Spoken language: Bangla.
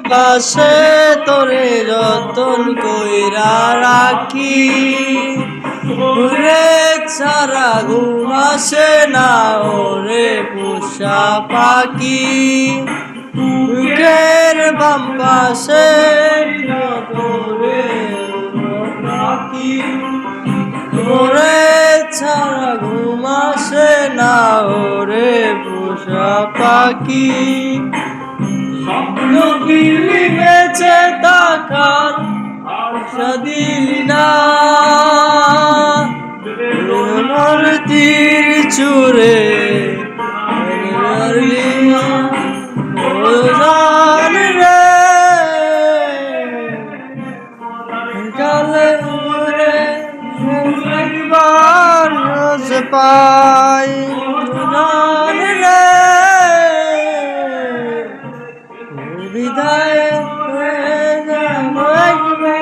পাশে তোরে যতন কইরা রাখি ওরে ছাড়া ঘুম আসে না ওরে পোষা পাখি বুকের বাম পাশে তোরে রাখি ওরে ছাড়া ঘুম আসে না ওরে পোষা পাখি স্বপ্ন কিলি বেঁচে থাকার আশা দিলি না আমার তীর চুরে মারলি না ও জান রে কালে রে একবার রোজ পাই জান রে বিদায় হয়ে যাবো একবার